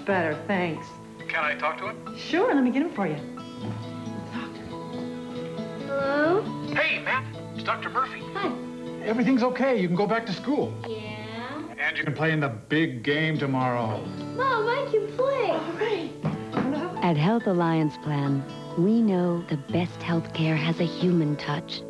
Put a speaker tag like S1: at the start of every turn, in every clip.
S1: Better, thanks.
S2: Can I talk to him?
S1: Sure, let me get him for you.
S3: Hello?
S2: Hey, Matt, it's Dr. Murphy.
S3: Hi.
S4: Everything's okay. You can go back to school.
S3: Yeah?
S4: And you can play in the big game tomorrow.
S3: Mom, I can play.
S5: At Health Alliance Plan, we know the best health care has a human touch.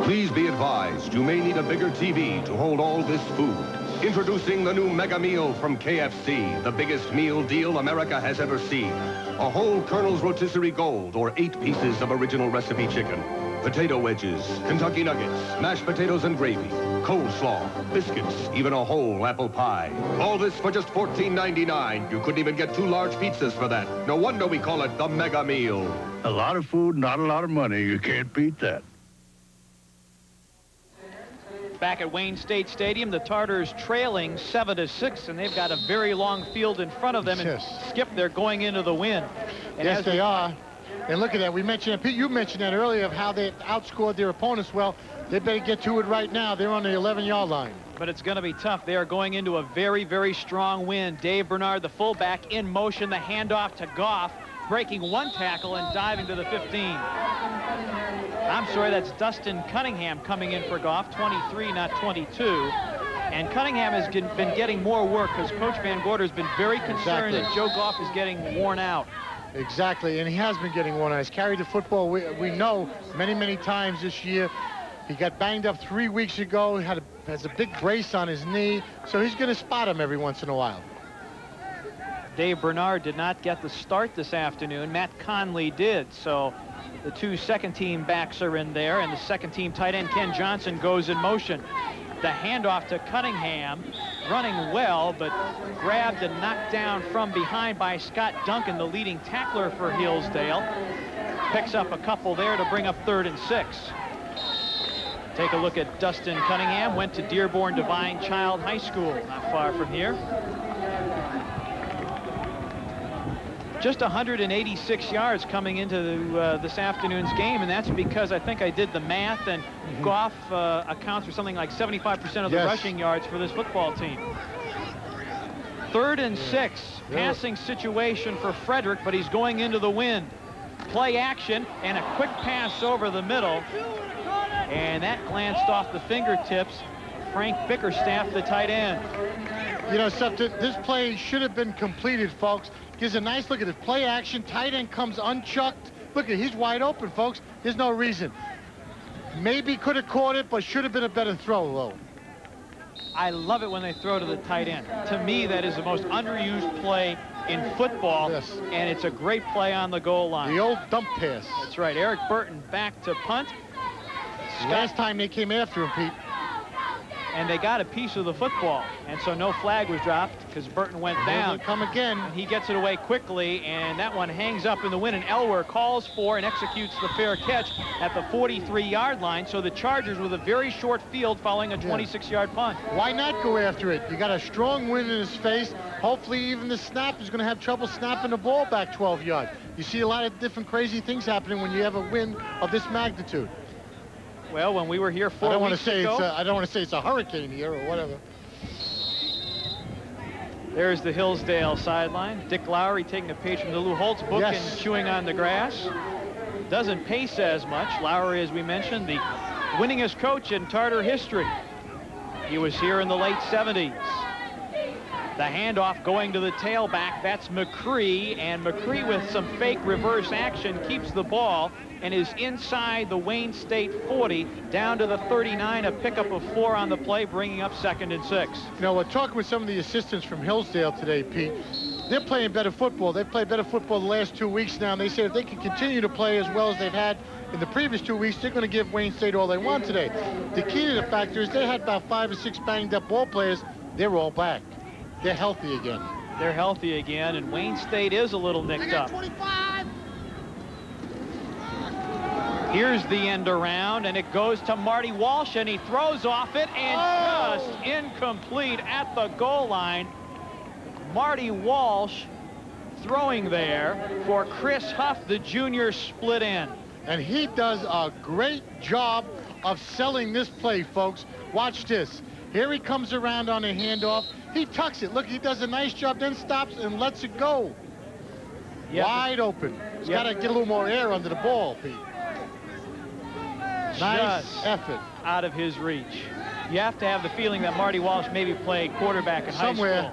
S6: Please be advised, you may need a bigger TV to hold all this food. Introducing the new Mega Meal from KFC, the biggest meal deal America has ever seen. A whole Colonel's Rotisserie Gold, or 8 pieces of original recipe chicken. Potato wedges, Kentucky nuggets, mashed potatoes and gravy, coleslaw, biscuits, even a whole apple pie. All this for just $14.99. You couldn't even get 2 large pizzas for that. No wonder we call it the Mega Meal.
S7: A lot of food, not a lot of money. You can't beat that.
S8: Back at Wayne State Stadium, the Tartars trailing 7-6, and they've got a very long field in front of them. And Skip, they're going into the wind. And
S9: yes, they are. And look at that. We mentioned it. Pete, you mentioned that earlier of how they outscored their opponents. Well, they better get to it right now. They're on the 11-yard line.
S8: But it's going to be tough. They are going into a very, very strong wind. Dave Bernard, the fullback, in motion. The handoff to Goff, breaking 1 tackle and diving to the 15. I'm sorry, that's Dustin Cunningham coming in for Goff, 23, not 22. And Cunningham has been getting more work because Coach Van Gorder has been very concerned that Joe Goff is getting worn out.
S9: Exactly, and he has been getting worn out. He's carried the football, we know, many, many times this year. He got banged up 3 weeks ago, has a big brace on his knee, so he's going to spot him every once in a while.
S8: Dave Bernard did not get the start this afternoon. Matt Conley did, so the 2 second-team backs are in there, and the second-team tight end, Ken Johnson, goes in motion. The handoff to Cunningham, running well, but grabbed and knocked down from behind by Scott Duncan, the leading tackler for Hillsdale. Picks up a couple there to bring up 3rd and 6. Take a look at Dustin Cunningham, went to Dearborn Divine Child High School, not far from here. Just 186 yards coming into this afternoon's game, and that's because I think I did the math, and Goff accounts for something like 75% of the rushing yards for this football team. 3rd and 6, passing situation for Frederick, but he's going into the wind. Play action, and a quick pass over the middle, and that glanced off the fingertips of Frank Bickerstaff, the tight end.
S9: You know something, this play should have been completed, folks. Gives a nice look at it. Play action, tight end comes unchucked. Look at it, he's wide open, folks. There's no reason. Maybe could have caught it, but should have been a better throw, though.
S8: I love it when they throw to the tight end. To me, that is the most underused play in football, and it's a great play on the goal line.
S9: The old dump pass.
S8: That's right. Eric Burton back to punt.
S9: Last time they came after him, Pete.
S8: And they got a piece of the football, and so no flag was dropped because Burton went down.
S9: Come again.
S8: And he gets it away quickly, and that one hangs up in the wind, and Elwer calls for and executes the fair catch at the 43-yard line. So the Chargers with a very short field following a 26-yard punt.
S9: Why not go after it? You got a strong wind in his face. Hopefully even the snap is going to have trouble snapping the ball back 12 yards. You see a lot of different crazy things happening when you have a wind of this magnitude.
S8: Well, when we were here 4 weeks ago,
S9: I don't want to say it's a hurricane here or whatever.
S8: There's the Hillsdale sideline. Dick Lowry taking a page from the Lou Holtz book and chewing on the grass. Doesn't pace as much. Lowry, as we mentioned, the winningest coach in Tartar history. He was here in the late 70s. The handoff going to the tailback. That's McCree, and McCree with some fake reverse action keeps the ball and is inside the Wayne State 40 down to the 39, a pickup of 4 on the play, bringing up 2nd and 6.
S9: You know, we're talking with some of the assistants from Hillsdale today, Pete. They're playing better football. They've played better football the last 2 weeks now, and they say if they can continue to play as well as they've had in the previous 2 weeks, they're going to give Wayne State all they want today. The key to the factor is they had about 5 or 6 banged up ball players. They're all back. They're healthy again.
S8: They're healthy again, and Wayne State is a little nicked up.
S3: 25.
S8: Here's the end around, and it goes to Marty Walsh, and he throws off it, and just incomplete at the goal line. Marty Walsh throwing there for Chris Huff, the junior split end.
S9: And he does a great job of selling this play, folks. Watch this. Here he comes around on a handoff. He tucks it. Look, he does a nice job, then stops and lets it go.
S8: Yep.
S9: Wide open. He's got to get a little more air under the ball, Pete. Nice
S8: Just
S9: effort.
S8: Out of his reach. You have to have the feeling that Marty Walsh maybe played quarterback in high school.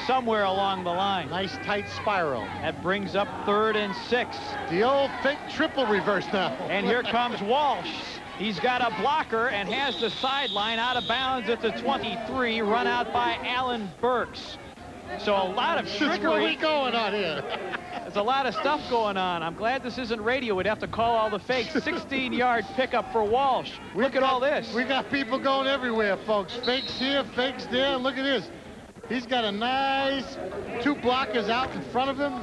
S8: Somewhere along the line.
S9: Nice tight spiral.
S8: That brings up 3rd and 6.
S9: The old fake triple reverse now.
S8: And here comes Walsh. He's got a blocker and has the sideline out of bounds at the 23, run out by Alan Burks. So a lot of trickery.
S9: What are we going on here?
S8: There's a lot of stuff going on. I'm glad this isn't radio. We'd have to call all the fakes. 16-yard pickup for Walsh. Look at all this.
S9: We got people going everywhere, folks. Fakes here, fakes there. Look at this. He's got a nice 2 blockers out in front of him.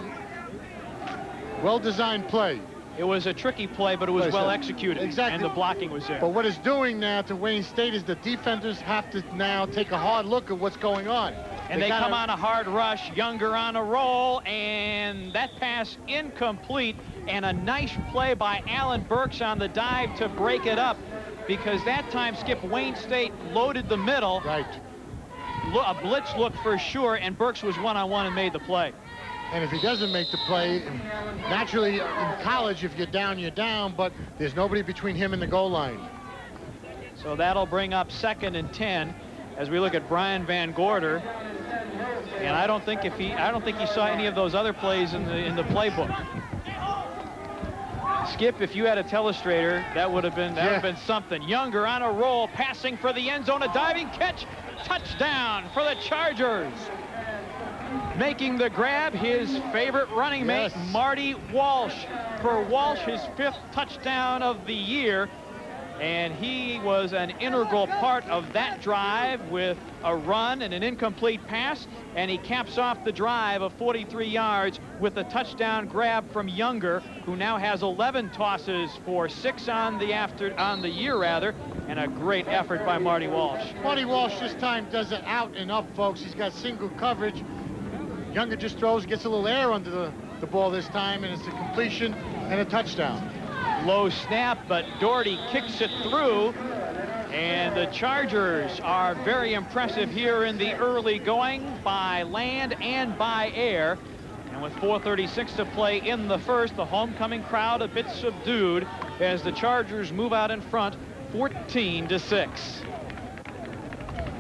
S9: Well-designed play.
S8: It was a tricky play, but it was well executed.
S9: Exactly.
S8: And the blocking was there.
S9: But what it's doing now to Wayne State is the defenders have to now take a hard look at what's going on.
S8: And they come on a hard rush. Younger on a roll, and that pass incomplete. And a nice play by Alan Burks on the dive to break it up, because that time, Skip, Wayne State loaded the middle.
S9: Right.
S8: A blitz look for sure, and Burks was one-on-one and made the play.
S9: And if he doesn't make the play, naturally in college, if you're down, but there's nobody between him and the goal line.
S8: So that'll bring up 2nd and 10 as we look at Brian Van Gorder. And I don't think he saw any of those other plays in the playbook. Skip, if you had a telestrator, that would have been something. Younger on a roll, passing for the end zone, a diving catch, touchdown for the Chargers. Making the grab, his favorite running mate, Marty Walsh. For Walsh, his 5th touchdown of the year. And he was an integral part of that drive with a run and an incomplete pass. And he caps off the drive of 43 yards with a touchdown grab from Younger, who now has 11 tosses for 6 on the year, and a great effort by Marty Walsh.
S9: Marty Walsh this time does it out and up, folks. He's got single coverage. Younger just throws, gets a little air under the ball this time, and it's a completion and a touchdown.
S8: Low snap, but Doherty kicks it through, and the Chargers are very impressive here in the early going by land and by air. And with 4:36 to play in the first, the homecoming crowd a bit subdued as the Chargers move out in front 14-6.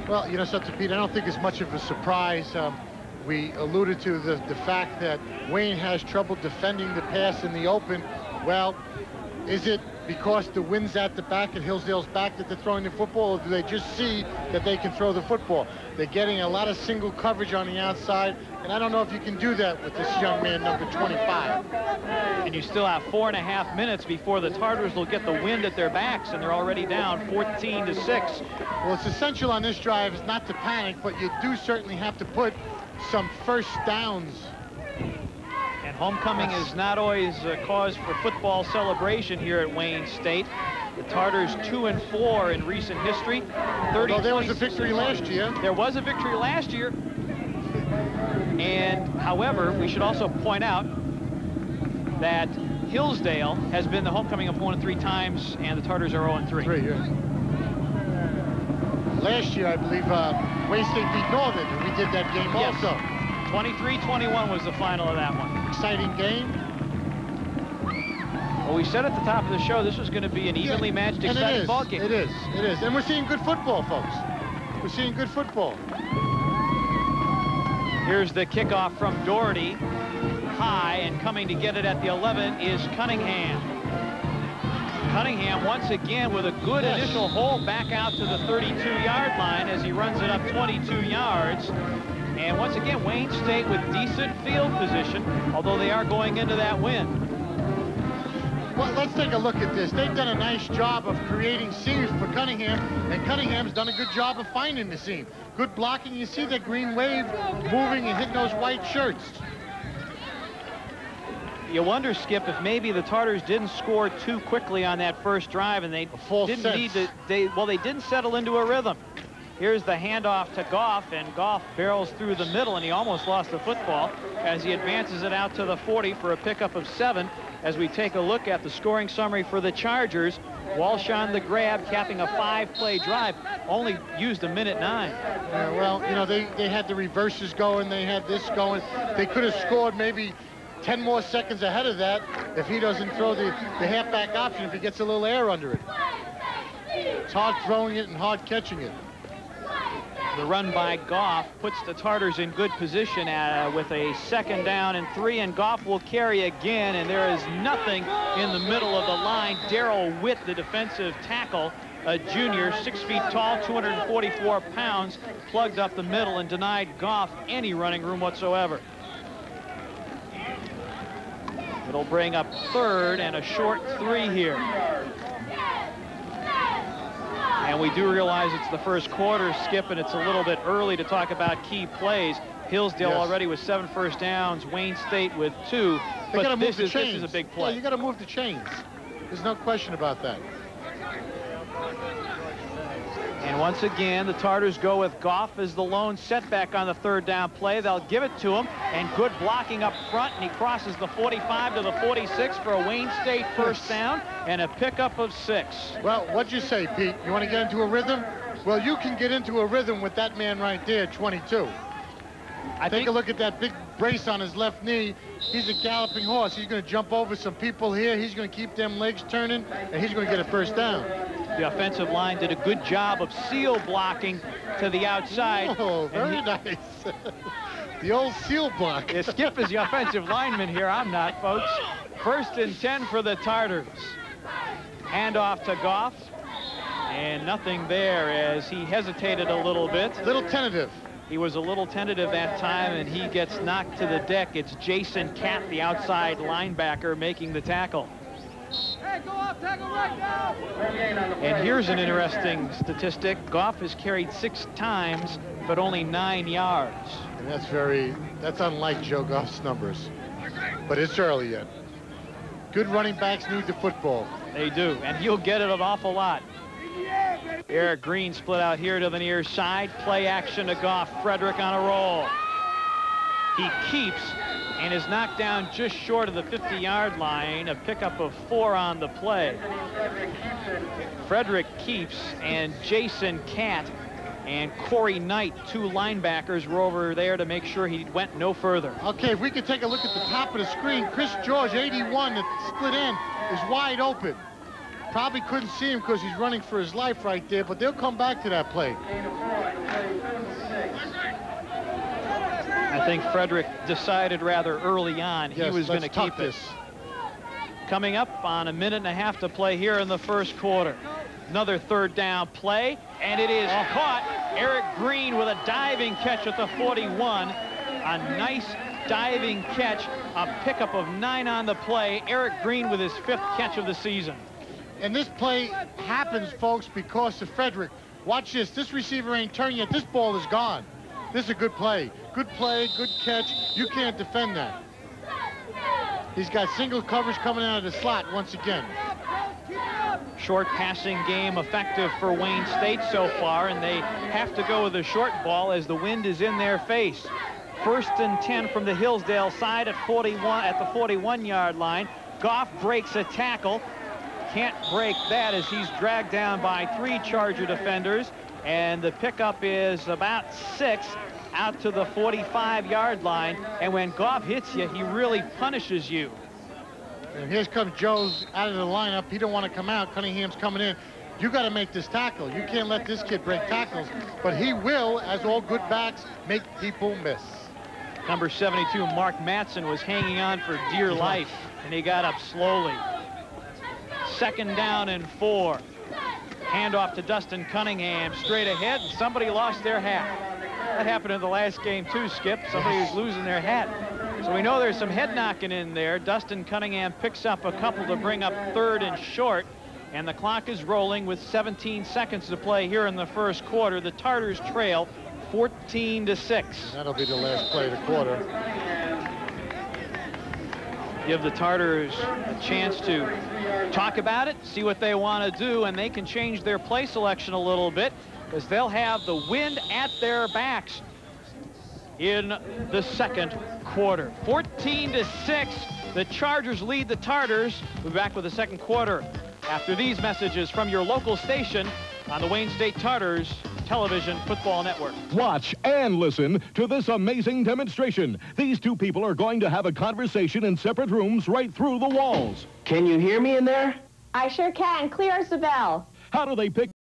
S9: Well, you know something, Pete, I don't think it's much of a surprise. We alluded to the fact that Wayne has trouble defending the pass in the open. Well, is it because the wind's at the back, at Hillsdale's back, that they're throwing the football, or do they just see that they can throw the football? They're getting a lot of single coverage on the outside, and I don't know if you can do that with this young man, number 25.
S8: And you still have 4.5 minutes before the Tartars will get the wind at their backs, and they're already down 14-6.
S9: Well, it's essential on this drive is not to panic, but you do certainly have to put some first downs.
S8: And homecoming is not always a cause for football celebration here at Wayne State. The Tartars 2-4 in recent history.
S9: Well, there was a victory last year.
S8: There was a victory last year. And however, we should also point out that Hillsdale has been the homecoming opponent 3 times, and the Tartars are 0-3.
S9: Last year, I believe, Wayne State beat Northern, and we did that game also.
S8: 23-21 was the final of that one.
S9: Exciting game.
S8: Well, we said at the top of the show this was going to be an evenly matched, exciting ball game.
S9: It is. And we're seeing good football, folks. We're seeing good football.
S8: Here's the kickoff from Doherty. High, and coming to get it at the 11 is Cunningham. Cunningham once again with a good initial hole back out to the 32-yard line as he runs it up 22 yards. And once again, Wayne State with decent field position, although they are going into that wind.
S9: Well, let's take a look at this. They've done a nice job of creating seams for Cunningham, and Cunningham's done a good job of finding the seam. Good blocking. You see that green wave moving and hitting those white shirts.
S8: You wonder, Skip, if maybe the Tartars didn't score too quickly on that first drive, and they didn't need to. They didn't settle into a rhythm. Here's the handoff to Goff, and Goff barrels through the middle, and he almost lost the football as he advances it out to the 40 for a pickup of 7. As we take a look at the scoring summary for the Chargers, Walsh on the grab, capping a 5-play drive. Only used 1:09.
S9: Yeah, well, you know, they had the reverses going. They had this going. They could have scored maybe 10 more seconds ahead of that if he doesn't throw the halfback option, if he gets a little air under it. It's hard throwing it and hard catching it.
S8: The run by Goff puts the Tartars in good position with a 2nd down and 3, and Goff will carry again, and there is nothing in the middle of the line. Darrell Witt, the defensive tackle, a junior, 6 feet tall, 244 pounds, plugged up the middle and denied Goff any running room whatsoever. It'll bring up 3rd and a short 3 here. And we do realize it's the first quarter, Skip, and it's a little bit early to talk about key plays. Hillsdale already with 7 first downs, Wayne State with 2. But this is a big play.
S9: Yeah, you got to move the chains. There's no question about that.
S8: And once again, the Tartars go with Goff as the lone setback on the 3rd down play. They'll give it to him, and good blocking up front, and he crosses the 45 to the 46 for a Wayne State first down and a pickup of 6.
S9: Well, what'd you say, Pete? You want to get into a rhythm? Well, you can get into a rhythm with that man right there, 22. Take a look at that big brace on his left knee. He's a galloping horse. He's going to jump over some people here. He's going to keep them legs turning, and he's going to get a first down.
S8: The offensive line did a good job of seal blocking to the outside.
S9: Oh, very nice. The old seal block.
S8: Yeah, Skip is the offensive lineman here. I'm not, folks. 1st and 10 for the Tartars. Handoff to Goff. And nothing there as he hesitated a little bit.
S9: A little tentative.
S8: He was a little tentative that time, and he gets knocked to the deck. It's Jason Catt, the outside linebacker, making the tackle.
S10: Hey, go off, tackle right now.
S8: And here's an interesting statistic. Goff has carried 6 times, but only 9 yards.
S9: And that's unlike Joe Goff's numbers. But it's early yet. Good running backs need the football.
S8: They do, and he'll get it an awful lot. Eric Green split out here to the near side. Play action to Goff. Frederick on a roll. He keeps and is knocked down just short of the 50-yard line. A pickup of 4 on the play. Frederick keeps, and Jason Catt and Corey Knight, 2 linebackers, were over there to make sure he went no further.
S9: Okay, if we could take a look at the top of the screen, Chris George, 81, the split end, is wide open. Probably couldn't see him because he's running for his life right there, but they'll come back to that play.
S8: I think Frederick decided rather early on he was going to keep it. Coming up on 1.5 minutes to play here in the first quarter. Another 3rd down play, and it is caught. Eric Green with a diving catch at the 41. A nice diving catch, a pickup of 9 on the play. Eric Green with his 5th catch of the season.
S9: And this play happens, folks, because of Frederick. Watch this. This receiver ain't turning yet. This ball is gone. This is a good play. Good play, good catch. You can't defend that. He's got single coverage coming out of the slot once again.
S8: Short passing game effective for Wayne State so far, and they have to go with a short ball as the wind is in their face. 1st and 10 from the Hillsdale side at the 41-yard line. Goff breaks a tackle. Can't break that as he's dragged down by 3 Charger defenders, and the pickup is about 6 out to the 45-yard line. And when Goff hits you, he really punishes you.
S9: And here comes Joe's out of the lineup. He don't want to come out. Cunningham's coming in. You got to make this tackle. You can't let this kid break tackles, but he will, as all good backs, make people miss.
S8: Number 72, Mark Matson, was hanging on for dear life, and he got up slowly. 2nd down and 4. Handoff to Dustin Cunningham, straight ahead, and somebody lost their hat. That happened in the last game too, Skip. Somebody was losing their hat. So we know there's some head knocking in there. Dustin Cunningham picks up a couple to bring up 3rd and short, and the clock is rolling with 17 seconds to play here in the first quarter. The Tartars trail 14-6.
S9: That'll be the last play of the quarter.
S8: Give the Tartars a chance to talk about it, see what they want to do, and they can change their play selection a little bit because they'll have the wind at their backs in the second quarter. 14-6, the Chargers lead the Tartars. We'll be back with the second quarter after these messages from your local station on the Wayne State Tartars Television Football Network.
S11: Watch and listen to this amazing demonstration. These two people are going to have a conversation in separate rooms right through the walls.
S12: Can you hear me in there?
S13: I sure can. Clear as a bell.
S11: How do they pick